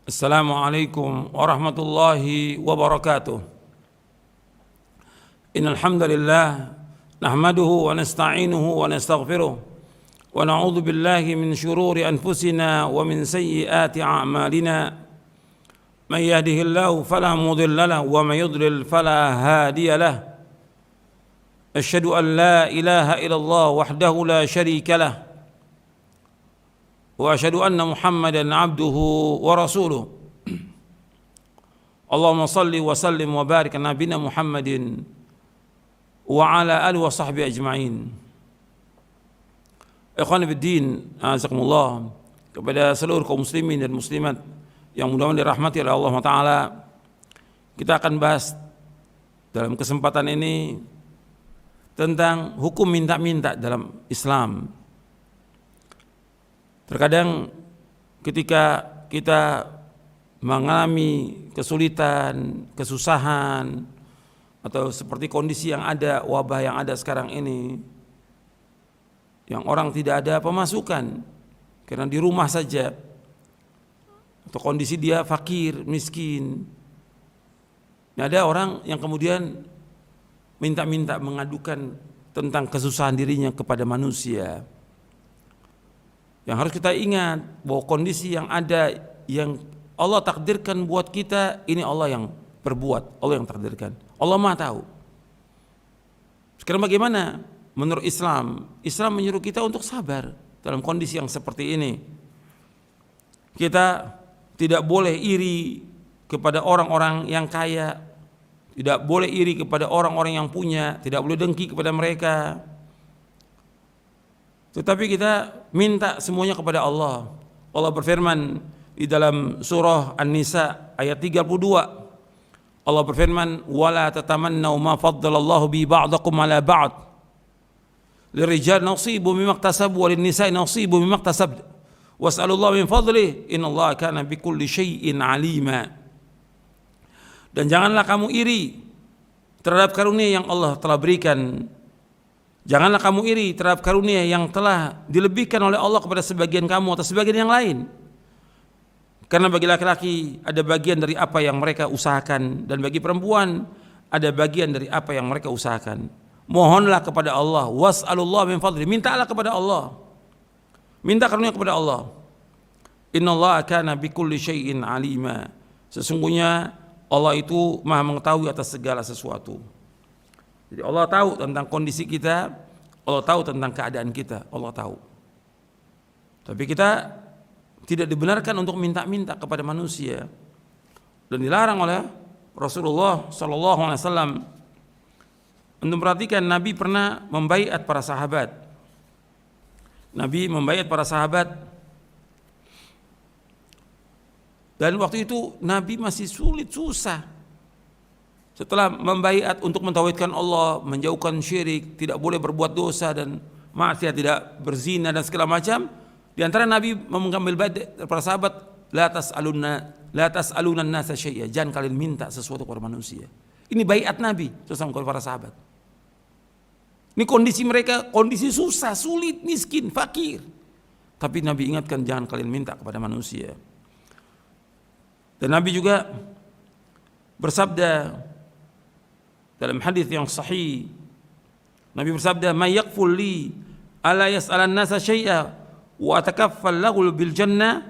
Assalamualaikum warahmatullahi wabarakatuh. Innal hamdalillah nahmaduhu wa nasta'inuhu wa nastaghfiruh wa na'udzu billahi min shururi anfusina wa min sayyiati a'malina. May yahdihillahu fala mudilla lahu wa may yudlil fala hadiya lahu. Asyhadu an la ilaha illallah wahdahu la syarika lahu wa asyhadu anna Muhammadan abduhu wa rasuluh. Allahumma salli wa sallim wa barik ala nabiyina Muhammadin wa ala alihi wa sahbihi ajma'in. Ikhwan fiddin, azakumullah, kepada seluruh kaum muslimin dan muslimat yang mudah-mudahan dirahmati oleh Allah Ta'ala, kita akan bahas dalam kesempatan ini tentang hukum minta-minta dalam Islam. Terkadang ketika kita mengalami kesulitan, kesusahan, atau seperti kondisi yang ada, wabah yang ada sekarang ini, yang orang tidak ada pemasukan karena di rumah saja, atau kondisi dia fakir, miskin. Ada orang yang kemudian minta-minta, mengadukan tentang kesusahan dirinya kepada manusia. Yang harus kita ingat bahwa kondisi yang ada, yang Allah takdirkan buat kita, ini Allah yang berbuat, Allah yang takdirkan. Allah Maha tahu. Sekarang bagaimana menurut Islam? Islam menyuruh kita untuk sabar dalam kondisi yang seperti ini. Kita tidak boleh iri kepada orang-orang yang kaya, tidak boleh iri kepada orang-orang yang punya, tidak boleh dengki kepada mereka. Tetapi kita minta semuanya kepada Allah. Allah berfirman di dalam surah An-Nisa ayat 32. Allah berfirman, "Wala tatamannaw ma faddalallahu bi ba'dakum 'ala ba'd. Lirijal nasibu mimma iktasabu wa lin-nisa'i nasibu mimma iktasabna. Was'alullaha min fadlihi, innallaha kana bikulli syai'in 'alima." Dan janganlah kamu iri terhadap karunia yang Allah telah berikan. Janganlah kamu iri terhadap karunia yang telah dilebihkan oleh Allah kepada sebagian kamu atau sebagian yang lain. Karena bagi laki-laki ada bagian dari apa yang mereka usahakan, dan bagi perempuan ada bagian dari apa yang mereka usahakan. Mohonlah kepada Allah, was'alullah min fadli, mintalah kepada Allah, minta karunia kepada Allah. Innallaha kana bikulli syai'in 'alima. Sesungguhnya Allah itu Maha mengetahui atas segala sesuatu. Jadi Allah tahu tentang kondisi kita, Allah tahu tentang keadaan kita, Allah tahu. Tapi kita tidak dibenarkan untuk minta-minta kepada manusia, dan dilarang oleh Rasulullah SAW. Untuk perhatikan, Nabi pernah membaiat para sahabat. Nabi membaiat para sahabat, dan waktu itu Nabi masih sulit, susah. Setelah membaiat untuk mentauhidkan Allah, menjauhkan syirik, tidak boleh berbuat dosa dan maksiat, tidak berzina dan segala macam. Di antara Nabi mengambil bait para sahabat, la tas'aluna an-nasa syai'a, jangan kalian minta sesuatu kepada manusia. Ini baiat Nabi sesama kepada para sahabat. Ini kondisi mereka, kondisi susah, sulit, miskin, fakir. Tapi Nabi ingatkan, jangan kalian minta kepada manusia. Dan Nabi juga bersabda dalam hadis yang sahih, Nabi bersabda, "May yakful li ala yas'alan nasa syai'a wa atakaffal lahu bil jannah."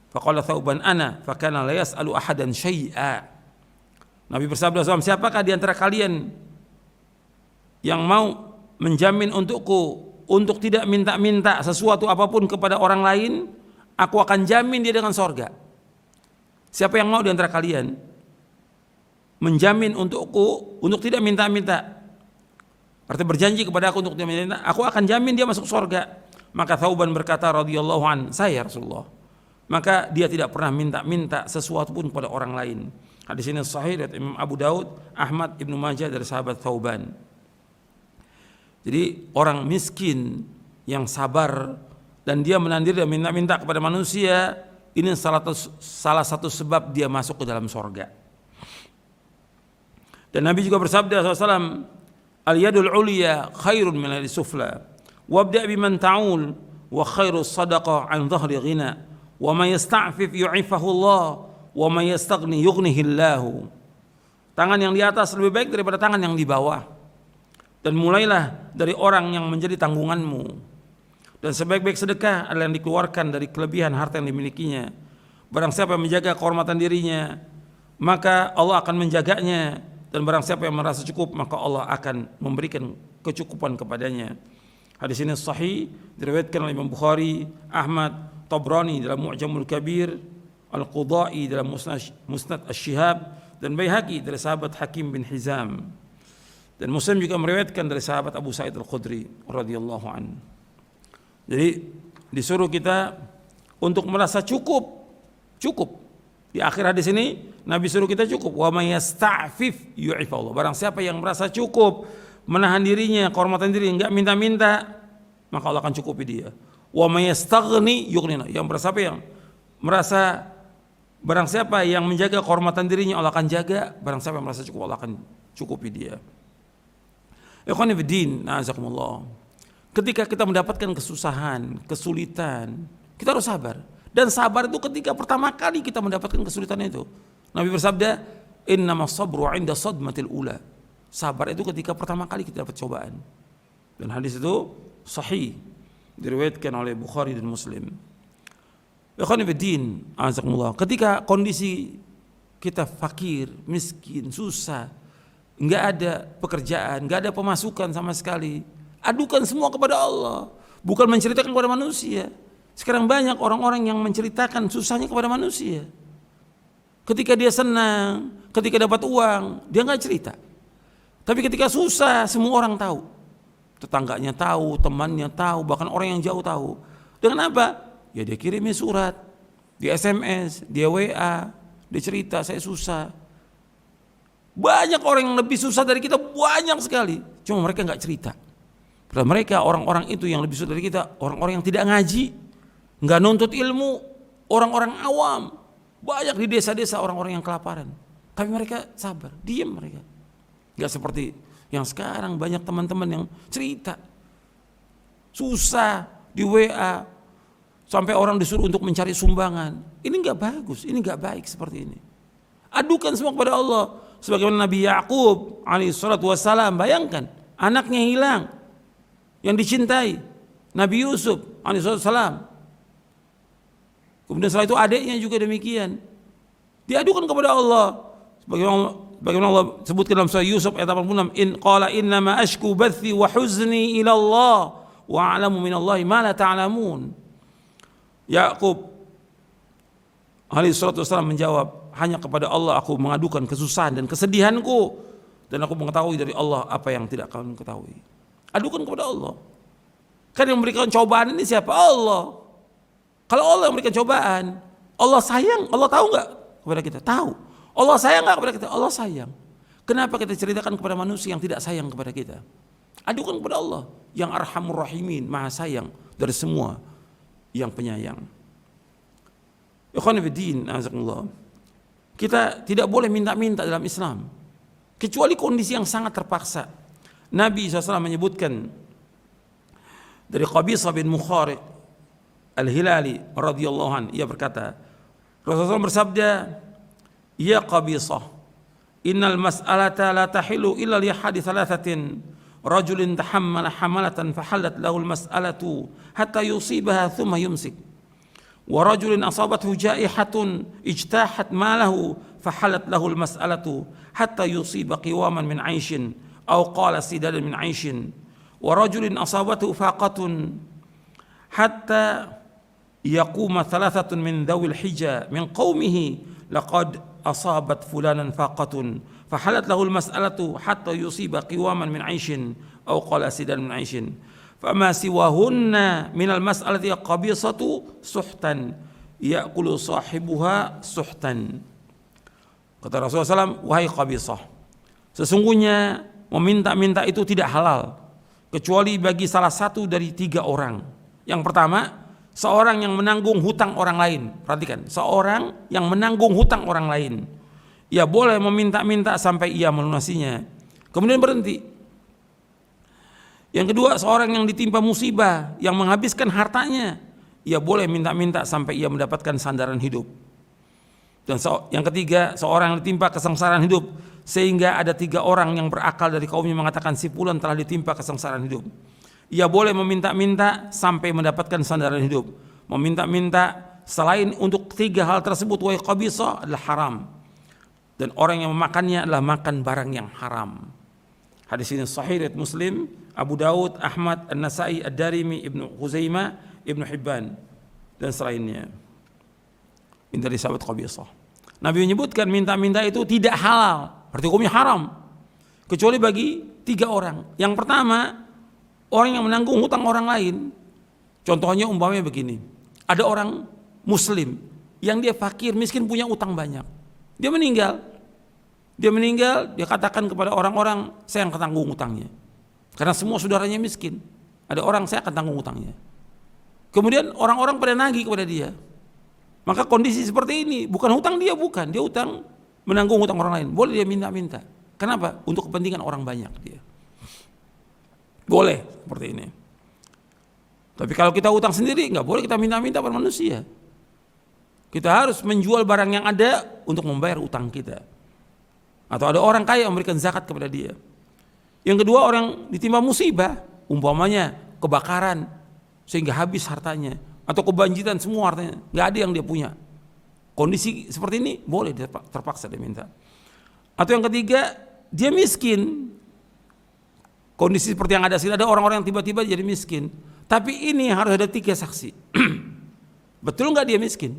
Faqala Thauban ana, fa kana la yas'alu ahadan syai'a. Nabi bersabda, siapakah di antara kalian yang mau menjamin untukku untuk tidak minta-minta sesuatu apapun kepada orang lain, aku akan jamin dia dengan sorga. Siapa yang mau di antara kalian menjamin untukku untuk tidak minta-minta, artinya berjanji kepada aku untuk tidak minta, aku akan jamin dia masuk surga. Maka Thauban berkata radhiyallahu an, saya Rasulullah. Maka dia tidak pernah minta-minta sesuatu pun kepada orang lain. Hadis ini sahih dari Imam Abu Daud, Ahmad, Ibnu Majah dari sahabat Thauban. Jadi orang miskin yang sabar dan dia menandir dan minta-minta kepada manusia, ini salah satu sebab dia masuk ke dalam surga. Dan Nabi juga bersabda SAW, al-yadul ulya khairun min al-sufla, wabda' biman ta'ul, wa khairu sadaqah an dhahri ghina, wa man yasta'fif yu'ifahu Allah, wa may yastaghni yughnihillahu. Tangan yang di atas lebih baik daripada tangan yang di bawah. Dan mulailah dari orang yang menjadi tanggunganmu. Dan sebaik-baik sedekah adalah yang dikeluarkan dari kelebihan harta yang dimilikinya. Barang siapa yang menjaga kehormatan dirinya, maka Allah akan menjaganya. Dan barang siapa yang merasa cukup, maka Allah akan memberikan kecukupan kepadanya. Hadis ini sahih, diriwayatkan oleh Imam Bukhari, Ahmad, Tabrani dalam Mu'jamul Kabir, Al-Qudai dalam Musnad Asy-Syihab, dan Baihaqi dari sahabat Hakim bin Hizam. Dan Muslim juga meriwayatkan dari sahabat Abu Sa'id Al-Khudri radhiyallahu anhu. Jadi disuruh kita untuk merasa cukup. Di akhir hadis ini Nabi suruh kita cukup. Wa may yasta'fif yu'ifallah. Barang siapa yang merasa cukup, menahan dirinya, kehormatan diri, enggak minta-minta, maka Allah akan cukupi dia. Wa may yastaghni yughnina. Barang siapa yang menjaga kehormatan dirinya, Allah akan jaga. Barang siapa yang merasa cukup, Allah akan cukupi dia. Ikhwani fiddin, na'azakumullah. Ketika kita mendapatkan kesusahan, kesulitan, kita harus sabar. Dan sabar itu ketika pertama kali kita mendapatkan kesulitan itu. Nabi bersabda, innamas sabru 'inda sadmatil ula. Sabar itu ketika pertama kali kita dapat cobaan. Dan hadis itu sahih, diriwayatkan oleh Bukhari dan Muslim. Ikhwani fiddin, azakumullah. Ketika kondisi kita fakir, miskin, susah, enggak ada pekerjaan, enggak ada pemasukan sama sekali, adukan semua kepada Allah, bukan menceritakan kepada manusia. Sekarang banyak orang-orang yang menceritakan susahnya kepada manusia. Ketika dia senang, ketika dapat uang, dia enggak cerita. Tapi ketika susah, semua orang tahu. Tetangganya tahu, temannya tahu, bahkan orang yang jauh tahu. Dengan apa? Ya dia kirimi surat, di SMS, dia WA, dia cerita saya susah. Banyak orang yang lebih susah dari kita, banyak sekali. Cuma mereka nggak cerita. Padahal mereka orang-orang itu yang lebih susah dari kita, orang-orang yang tidak ngaji, nggak nuntut ilmu, orang-orang awam. Banyak di desa-desa orang-orang yang kelaparan. Tapi mereka sabar, diam mereka. Nggak seperti yang sekarang banyak teman-teman yang cerita susah di WA. Sampai orang disuruh untuk mencari sumbangan. Ini enggak bagus, ini enggak baik seperti ini. Adukan semua kepada Allah. Sebagaimana Nabi Ya'qub alaihi salatu wassalam, bayangkan anaknya hilang yang dicintai, Nabi Yusuf alaihi salatu wassalam. Kemudian setelah itu adiknya juga demikian. Diadukan kepada Allah. Sebagaimana Allah sebutkan dalam surah Yusuf ayat 86, in qala innama ashku bathi wa huzni ila Allah wa a'lamu minallahi ma la ta'lamun. Ya'qub alaihi salatu wassalam menjawab, hanya kepada Allah aku mengadukan kesusahan dan kesedihanku, dan aku mengetahui dari Allah apa yang tidak kalian ketahui. Adukan kepada Allah. Kan yang memberikan cobaan ini siapa? Allah. Kalau Allah yang memberikan cobaan, Allah sayang, Allah tahu nggak kepada kita? Tahu. Allah sayang nggak kepada kita? Allah sayang. Kenapa kita ceritakan kepada manusia yang tidak sayang kepada kita? Adukan kepada Allah yang Arhamur Rahimin, Maha Sayang dari semua yang penyayang. Ikhwan fillah, azakumullah. Kita tidak boleh minta-minta dalam Islam, kecuali kondisi yang sangat terpaksa. Nabi SAW menyebutkan dari Qabisah bin Mukhariq Al-Hilali radhiyallahu anhu, ia berkata, Rasulullah bersabda, ya Qabisah, innal mas'alata la tahilu illa li hadits thalathatin, rajulin tahammala hamalatan fahallat lahu al-mas'alatu hatta yusibaha thumma yumsik, wa rajulin asabathu ja'ihatun ijtahat malahu fahallat lahu al-mas'alatu hatta yusiba qiwaman min 'aishin aw qala sidadan min 'aishin, wa rajulin asabathu faqatun hatta yaquma thalathatun min dhawil hija min qaumihi laqad asabat fulanan faqatun fahalat lahul mas'alatu hatta yusiba qiwaman min 'aishin aw qala sidan min 'aishin fama siwahunna minal mas'alati qabisatu suhtan ya'kulu sahibuha suhtan. Kata Rasulullah SAW, wahai Qabisah, sesungguhnya meminta-minta itu tidak halal kecuali bagi salah satu dari 3 orang. Yang pertama, seorang yang menanggung hutang orang lain. Perhatikan, seorang yang menanggung hutang orang lain, ia boleh meminta-minta sampai ia melunasinya, kemudian berhenti. Yang kedua, seorang yang ditimpa musibah, yang menghabiskan hartanya, ia boleh minta-minta sampai ia mendapatkan sandaran hidup. Dan yang ketiga, seorang yang ditimpa kesengsaraan hidup sehingga ada 3 orang yang berakal dari kaumnya mengatakan si fulan telah ditimpa kesengsaraan hidup. Ia boleh meminta-minta sampai mendapatkan sandaran hidup. Meminta-minta selain untuk 3 hal tersebut wa qabisa adalah haram. Dan orang yang memakannya adalah makan barang yang haram. Hadis ini sahih riwayat Muslim, Abu Daud, Ahmad, An-Nasa'i, Ad-Darimi, Ibnu Khuzaimah, Ibnu Hibban dan selainnya. Minta dari sahabat Qabisah. Nabi menyebutkan minta-minta itu tidak halal, berarti hukumnya haram. Kecuali bagi 3 orang. Yang pertama, orang yang menanggung hutang orang lain. Contohnya umpamanya begini. Ada orang muslim yang dia fakir, miskin, punya utang banyak. Dia meninggal, dia katakan kepada orang-orang, saya yang tanggung utangnya. Karena semua saudaranya miskin. Ada orang, saya akan tanggung utangnya. Kemudian orang-orang pada nagih kepada dia. Maka kondisi seperti ini, bukan hutang dia, dia utang menanggung hutang orang lain. Boleh dia minta-minta. Kenapa? Untuk kepentingan orang banyak dia. Boleh seperti ini. Tapi kalau kita utang sendiri, nggak boleh kita minta-minta pada manusia. Kita harus menjual barang yang ada untuk membayar utang kita. Atau ada orang kaya memberikan zakat kepada dia. Yang kedua, orang ditimpa musibah, umpamanya kebakaran sehingga habis hartanya, atau kebanjiran semua hartanya, nggak ada yang dia punya. Kondisi seperti ini boleh terpaksa dia minta. Atau yang ketiga, dia miskin. Kondisi seperti yang ada sini, ada orang-orang yang tiba-tiba jadi miskin. Tapi ini harus ada 3 saksi. Betul nggak dia miskin?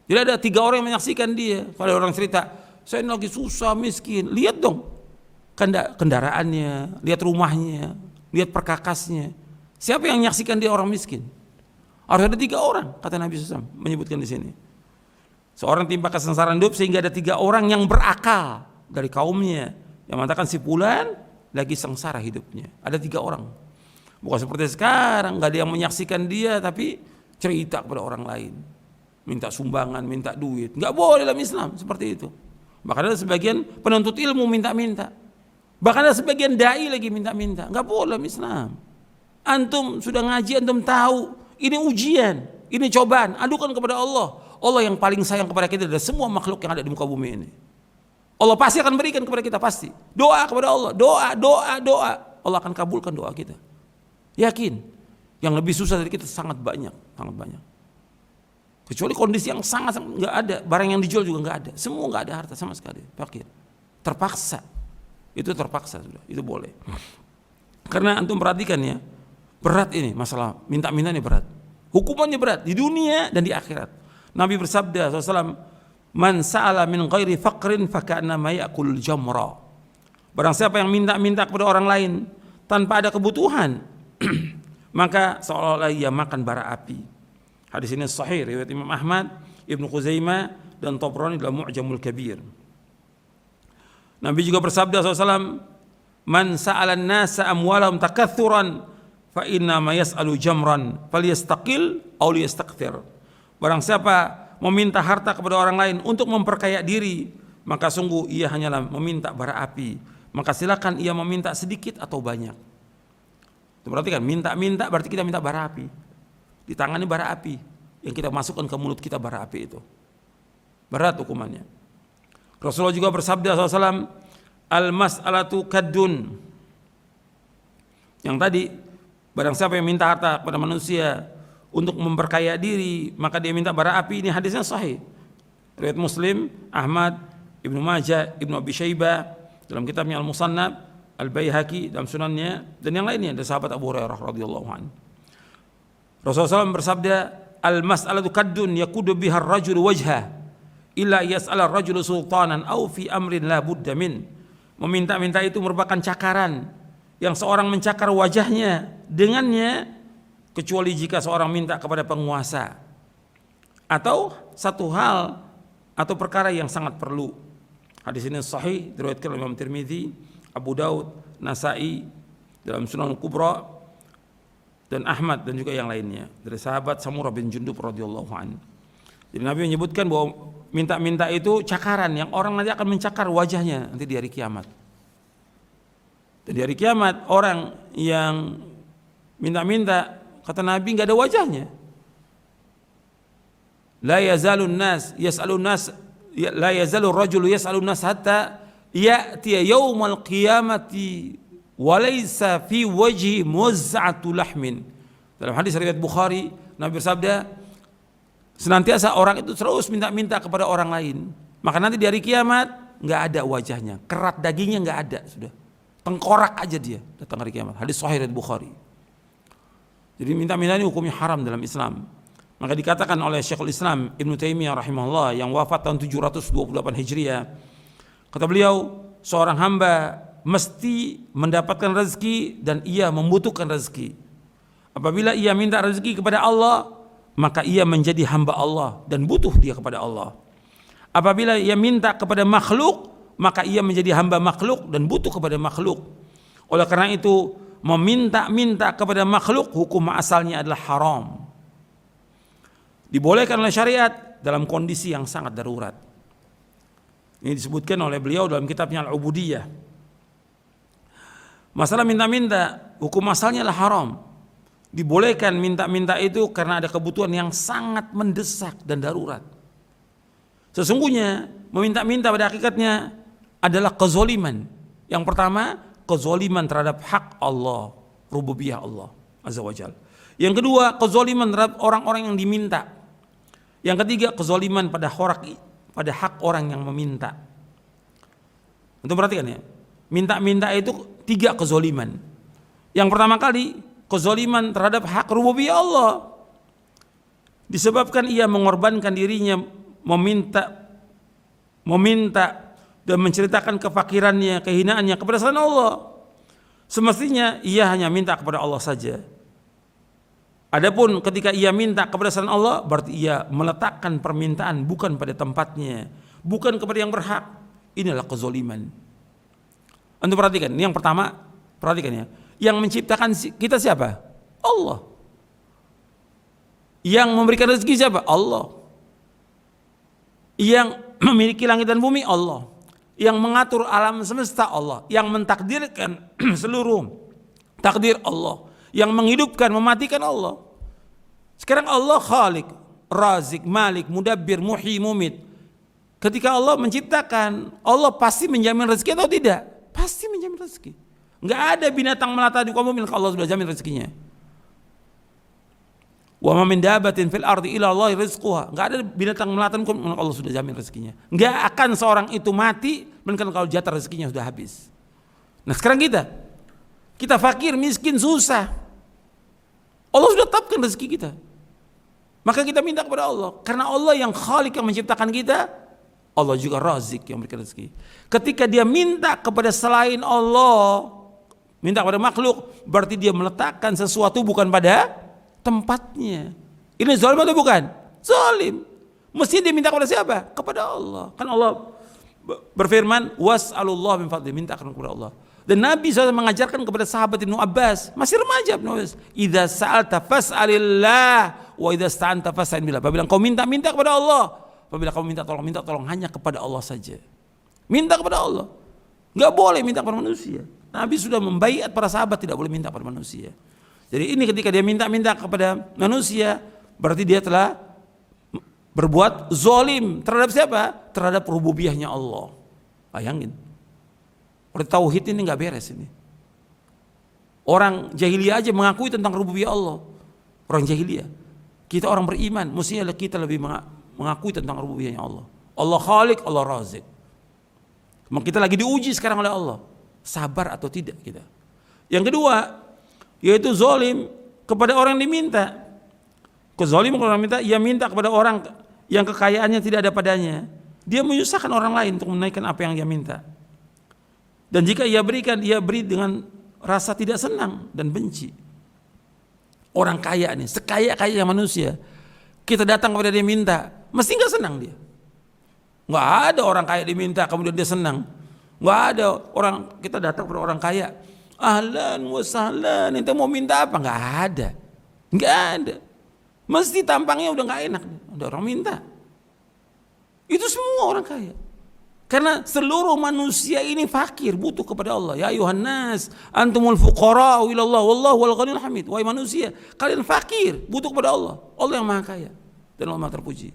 Jadi ada 3 orang yang menyaksikan dia. Kalau orang cerita, saya ini lagi susah miskin. Lihat dong kendaraannya, lihat rumahnya, lihat perkakasnya. Siapa yang menyaksikan dia orang miskin? Harus ada 3 orang, kata Nabi SAW menyebutkan di sini. Seorang timpa kesengsaraan hidup sehingga ada 3 orang yang berakal dari kaumnya yang mengatakan si fulan lagi sengsara hidupnya. Ada 3 orang. Bukan seperti sekarang, nggak ada yang menyaksikan dia tapi cerita kepada orang lain, minta sumbangan, minta duit. Nggak boleh dalam Islam seperti itu. Bahkan ada sebagian penuntut ilmu minta-minta. Bahkan ada sebagian dai lagi minta-minta. Nggak boleh dalam Islam. Antum sudah ngaji, antum tahu ini ujian, ini cobaan. Adukan kepada Allah. Allah yang paling sayang kepada kita dari semua makhluk yang ada di muka bumi ini. Allah pasti akan berikan kepada kita, pasti. Doa kepada Allah, doa. Allah akan kabulkan doa kita. Yakin. Yang lebih susah dari kita sangat banyak. Kecuali kondisi yang sangat nggak ada, barang yang dijual juga nggak ada, semua nggak ada harta sama sekali, fakir. Terpaksa. Itu terpaksa sudah, itu boleh. Karena antum perhatikan ya, berat ini masalah minta-minta ini berat. Hukumannya berat di dunia dan di akhirat. Nabi bersabda SAW, "Man sa'ala min ghairi faqrin faka'annama ya'kul jamra." Barang siapa yang minta-minta kepada orang lain tanpa ada kebutuhan, maka seolah-olah ia makan bara api. Hadis ini sahih riwayat Imam Ahmad, Ibnu Khuzaimah dan Tabrani dalam Mu'jamul Kabir. Nabi juga bersabda SAW, "Man sa'ala an-nasa amwalahum takaththuran fa inna ma yas'alu jamran falyastaqil aw liyastakthir." Barang siapa meminta harta kepada orang lain untuk memperkaya diri, maka sungguh ia hanyalah meminta bara api. Maka silakan ia meminta sedikit atau banyak. Itu berarti kan minta-minta berarti kita minta bara api. Di tangan ini bara api yang kita masukkan ke mulut kita, bara api itu. Berat hukumannya. Rasulullah juga bersabda SAW, "Al-mas'alatu kaddun." Yang tadi, barang siapa yang minta harta kepada manusia untuk memperkaya diri, maka dia minta bara api. Ini hadisnya sahih. Riwayat Muslim, Ahmad, Ibnu Majah, Ibnu Abi Syaibah dalam kitabnya Al-Musannaf, Al-Baihaqi dalam sunannya, dan yang lainnya dari sahabat Abu Hurairah radhiyallahu anhu. Rasulullah SAW bersabda, "Al-mas'alatu kaddun yakudu biha ar-rajulu wajha illa yas'ala ar-rajulu sultanan aw fi amrin la budda min." Meminta-minta itu merupakan cakaran yang seorang mencakar wajahnya dengannya, kecuali jika seorang minta kepada penguasa atau satu hal atau perkara yang sangat perlu. Hadis ini sahih diriwayatkan oleh Imam Tirmidzi, Abu Daud, Nasa'i dalam Sunan Kubra dan Ahmad dan juga yang lainnya dari sahabat Samurah bin Jundub radhiyallahu anhu. Jadi Nabi menyebutkan bahwa minta-minta itu cakaran yang orang nanti akan mencakar wajahnya nanti di hari kiamat. Dan di hari kiamat orang yang minta-minta, kata Nabi, nggak ada wajahnya. la yazalun nas yas'alun nas la yazalu rajulu yas'alun nas hatta ya'ti yaumal qiyamati wa laysa fi wajhi muzza'atu lahmin. Dalam hadis riwayat Bukhari, Nabi bersabda, senantiasa orang itu terus minta-minta kepada orang lain, maka nanti di hari kiamat nggak ada wajahnya, kerat dagingnya nggak ada, sudah tengkorak aja dia datang hari kiamat. Hadis sahih riwayat Bukhari. Jadi minta-minta ini hukumnya haram dalam Islam. Maka dikatakan oleh Syekhul Islam Ibnu Taimiyah rahimahullah yang wafat tahun 728 Hijriah, kata beliau, seorang hamba mesti mendapatkan rezeki dan ia membutuhkan rezeki. Apabila ia minta rezeki kepada Allah, maka ia menjadi hamba Allah dan butuh dia kepada Allah. Apabila ia minta kepada makhluk, maka ia menjadi hamba makhluk dan butuh kepada makhluk. Oleh karena itu, meminta-minta kepada makhluk hukum asalnya adalah haram. Dibolehkan oleh syariat dalam kondisi yang sangat darurat. Ini disebutkan oleh beliau dalam kitabnya Al-Ubudiyah. Masalah minta-minta hukum asalnya adalah haram. Dibolehkan minta-minta itu karena ada kebutuhan yang sangat mendesak dan darurat. Sesungguhnya meminta-minta pada hakikatnya adalah kezoliman. Yang pertama, kezoliman terhadap hak Allah, rububiyah Allah azza wajalla. Yang kedua, kezoliman terhadap orang-orang yang diminta. Yang ketiga, kezoliman pada hak orang yang meminta. Untuk perhatikan ya, minta-minta itu 3 kezoliman. Yang pertama kali, kezoliman terhadap hak rububiyah Allah, disebabkan ia mengorbankan dirinya meminta dan menceritakan kefakirannya, kehinaannya kepada selain Allah. Semestinya ia hanya minta kepada Allah saja. Adapun ketika ia minta kepada selain Allah, berarti ia meletakkan permintaan bukan pada tempatnya, bukan kepada yang berhak. Inilah kezoliman. Anda perhatikan, ini yang pertama, perhatikan ya. Yang menciptakan kita siapa? Allah. Yang memberikan rezeki siapa? Allah. Yang memiliki langit dan bumi? Allah. Yang mengatur alam semesta? Allah. Yang mentakdirkan seluruh takdir? Allah. Yang menghidupkan, mematikan? Allah. Sekarang Allah Khalik, Razik, Malik, Mudabbir, Muhyi, Mumit. Ketika Allah menciptakan, Allah pasti menjamin rezeki atau tidak? Pasti menjamin rezeki. Enggak ada binatang melata di kaum kalau Allah sudah jamin rezekinya. Wa ma min dabatin fil ardi illa Allah rizquha. Enggak ada binatang melata di kaum Allah sudah jamin rezekinya. Enggak akan seorang itu mati melainkan kalau jatah rezekinya sudah habis. Nah, sekarang kita fakir, miskin, susah. Allah sudah tetapkan rezeki kita. Maka kita minta kepada Allah, karena Allah yang Khalik, yang menciptakan kita. Allah juga Razik, yang memberikan rezeki. Ketika dia minta kepada selain Allah, minta kepada makhluk, berarti dia meletakkan sesuatu bukan pada tempatnya. Ini zalim atau bukan? Zalim. Mesti dia minta kepada siapa? Kepada Allah. Kan Allah berfirman, was'alullah min fadli, mintakan kepada Allah. Dan Nabi SAW mengajarkan kepada sahabat Ibnu Abbas, masih remaja Ibnu Abbas, idza sa'alta fas'alillah wa idza sta'anta fasta'in billah. Apabila kau minta kepada Allah, apabila kamu minta tolong hanya kepada Allah saja. Minta kepada Allah. Enggak boleh minta kepada manusia. Nabi sudah membaiat para sahabat tidak boleh minta kepada manusia. Jadi ini ketika dia minta kepada manusia, berarti dia telah berbuat zalim terhadap siapa? Terhadap rububiyahnya Allah. Bayangin. Tauhid ini nggak beres ini. Orang jahiliyah aja mengakui tentang rububiyah Allah. Orang jahiliyah. Kita orang beriman, mestinya kita lebih mengakui tentang rububiyahnya Allah. Allah Khalik, Allah Razik. Kita lagi diuji sekarang oleh Allah. Sabar atau tidak kita. Yang kedua, yaitu zalim kepada orang yang diminta. Kezaliman kepada orang minta, ia minta kepada orang yang kekayaannya tidak ada padanya. Dia menyusahkan orang lain untuk menaikkan apa yang dia minta. Dan jika ia berikan, ia beri dengan rasa tidak senang dan benci. Orang kaya nih, sekaya-kaya manusia, kita datang kepada dia minta, mesti nggak senang dia. Nggak ada orang kaya diminta kemudian dia senang. Nggak ada orang, kita datang kepada orang kaya, ahlan wa sahlan, ente mau minta apa? Nggak ada. Mesti tampangnya udah nggak enak, ada orang minta. Itu semua orang kaya. Karena seluruh manusia ini fakir, butuh kepada Allah. Ya ayuhan nas, antumul fuqara'u ila Allah, wallahu wal ghaniyul hamid. Wahai manusia, kalian fakir, butuh kepada Allah. Allah yang Maha Kaya dan Allah Maha Terpuji.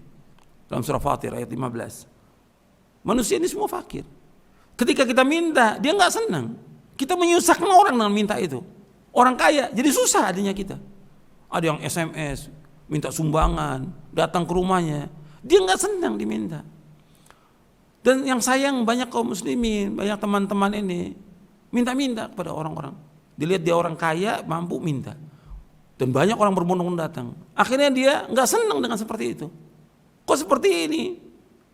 dalam surah Fatir ayat 15. Manusia ini semua fakir. Ketika kita minta, dia nggak senang. Kita menyusahkan orang dengan minta itu. Orang kaya jadi susah adanya kita. Ada yang SMS, minta sumbangan, datang ke rumahnya, dia nggak senang diminta. Dan yang sayang banyak kaum muslimin, banyak teman-teman ini minta-minta kepada orang-orang. Dilihat dia orang kaya, mampu minta. Dan banyak orang berbondong-bondong datang. Akhirnya dia nggak senang dengan seperti itu. Kok seperti ini?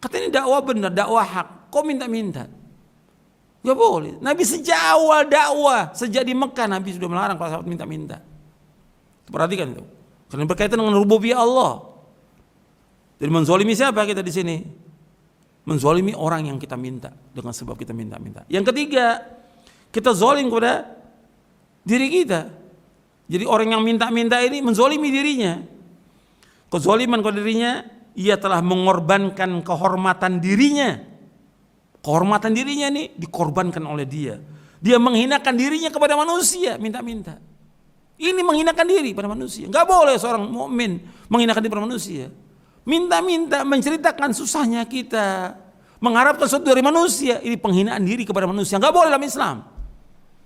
Katanya dakwah benar, dakwah hak. Kok minta-minta? Gak boleh. Nabi sejak awal dakwah, sejak di Mekah Nabi sudah melarang para sahabat minta-minta. Perhatikan itu. Karena berkaitan dengan rububiyah Allah. Jadi menzolimi siapa kita di sini? Menzolimi orang yang kita minta dengan sebab kita minta-minta. Yang ketiga, kita zolim kepada diri kita. Jadi orang yang minta-minta ini menzolimi dirinya. Kezoliman kepada dirinya, ia telah mengorbankan kehormatan dirinya. Kehormatan dirinya ini dikorbankan oleh dia. Dia menghinakan dirinya kepada manusia, minta-minta. Ini menghinakan diri pada manusia. Enggak boleh seorang mukmin menghinakan diri pada manusia. Minta-minta menceritakan susahnya kita, mengharapkan sesuatu dari manusia, ini penghinaan diri kepada manusia. Enggak boleh dalam Islam.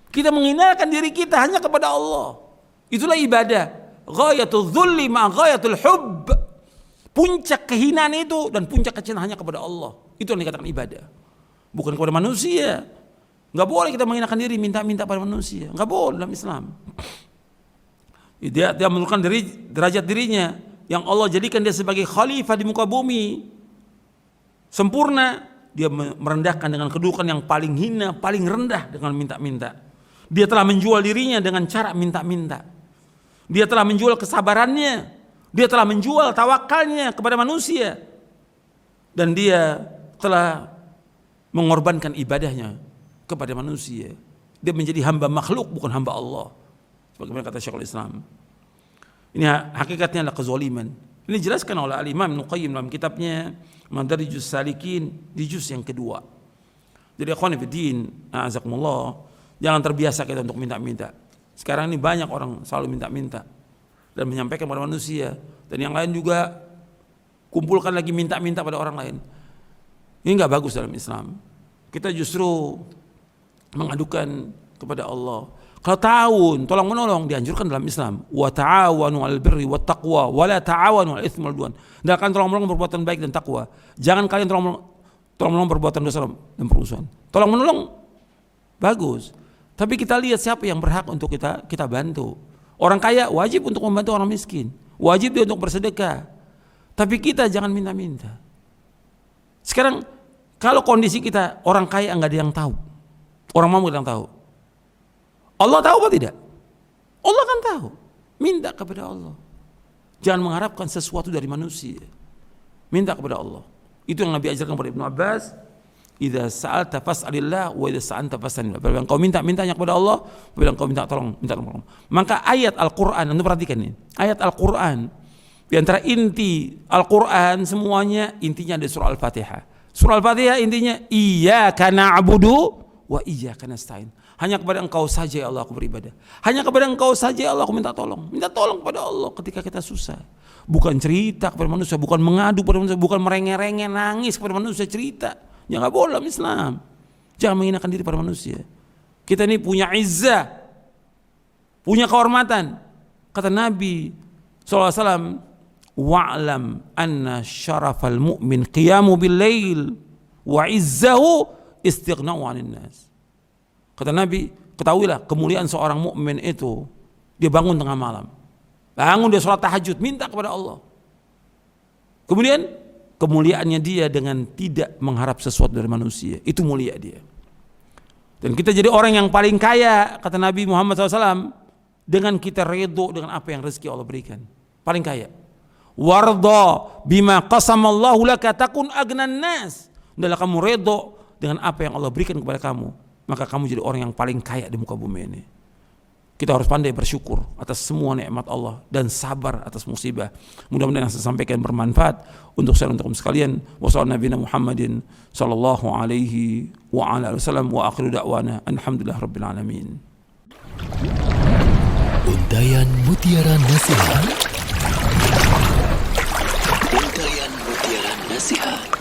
Kita menghinakan diri kita hanya kepada Allah. Itulah ibadah. Ghayatul dzulli ma ghayatul hubb. Puncak kehinaan itu dan puncak kecintaan hanya kepada Allah. Itu yang dikatakan ibadah. Bukan kepada manusia. Enggak boleh kita menghinakan diri, minta-minta pada manusia. Enggak boleh dalam Islam. Dia menurunkan derajat dirinya yang Allah jadikan dia sebagai khalifah di muka bumi. Sempurna, dia merendahkan dengan kedudukan yang paling hina, paling rendah dengan minta-minta. Dia telah menjual dirinya dengan cara minta-minta. Dia telah menjual kesabarannya. Dia telah menjual tawakalnya kepada manusia. Dan dia telah mengorbankan ibadahnya kepada manusia. Dia menjadi hamba makhluk, bukan hamba Allah. Sebagaimana kata Syekhul Islam. Ini hakikatnya adalah kezaliman. Ini dijelaskan oleh Al-Imam Ibnu Qayyim dalam kitabnya Madarijus Salikin di juz yang kedua. Jadi ikhwan fillah, a'azakumullah, jangan terbiasa kita untuk minta-minta. Sekarang ini banyak orang selalu minta-minta dan menyampaikan kepada manusia, dan yang lain juga kumpulkan lagi minta-minta pada orang lain. Ini enggak bagus dalam Islam. Kita justru mengadukan kepada Allah. Kalau ta'awun, tolong menolong, dianjurkan dalam Islam. Wa ta'awanu 'alal birri wat taqwa wa la ta'awanu 'alal itsmi wal 'udwan. Hendakkan tolong menolong perbuatan baik dan takwa. Jangan kalian tolong menolong perbuatan dosa dan permusuhan. Tolong menolong bagus. Tapi kita lihat siapa yang berhak untuk kita bantu. Orang kaya wajib untuk membantu orang miskin. Wajib dia untuk bersedekah. Tapi kita jangan minta-minta. Sekarang kalau kondisi kita orang kaya enggak ada yang tahu. Orang mampu enggak ada yang tahu. Allah tahu apa tidak? Allah kan tahu. Minta kepada Allah. Jangan mengharapkan sesuatu dari manusia. Minta kepada Allah. Itu yang Nabi ajarkan kepada Ibnu Abbas. Idza sa'alta fas'alillah wa idza sta'anta fas'alillah. Bila engkau minta hanya kepada Allah, bila engkau minta tolong. Maka ayat Al-Qur'an, Anda perhatikan ini. Ayat Al-Qur'an di antara inti Al-Qur'an semuanya intinya ada surah Al-Fatihah. Surah Al-Fatihah intinya iyyaka na'budu wa iyyaka nasta'in. Hanya kepada Engkau saja ya Allah aku beribadah. Hanya kepada Engkau saja ya Allah aku minta tolong. Minta tolong kepada Allah ketika kita susah. Bukan cerita kepada manusia, bukan mengadu kepada manusia, bukan merengek-rengek nangis kepada manusia cerita. Ya enggak boleh dalam Islam. Jangan menghinakan diri pada manusia. Kita ini punya izzah, punya kehormatan. Kata Nabi SAW, wa'lam anna syarafal mu'min qiyamu bil lail wa izzahu istighna'u 'anil nas. Kata Nabi, ketahuilah kemuliaan seorang mukmin itu dia bangun tengah malam. Bangun dia sholat tahajud, minta kepada Allah. Kemudian kemuliaannya dia dengan tidak mengharap sesuatu dari manusia. Itu mulia dia. Dan kita jadi orang yang paling kaya, kata Nabi Muhammad SAW, dengan kita redho dengan apa yang rezeki Allah berikan. Paling kaya. Warda bima qasamallahu laka takun agnan nas. Hendaklah kamu redho dengan apa yang Allah berikan kepada kamu. Maka kamu jadi orang yang paling kaya di muka bumi ini. Kita harus pandai bersyukur atas semua nikmat Allah dan sabar atas musibah. Mudah-mudahan yang saya sampaikan bermanfaat untuk saya, untuk sekalian. Wassalamualaikum Muhammadin sallallahu alaihi wa ala alihi wasallam wa akhiru da'wana alhamdulillah rabbil alamin. Untayan Mutiara Nasihat. Untayan Mutiara Nasihat. أساسها.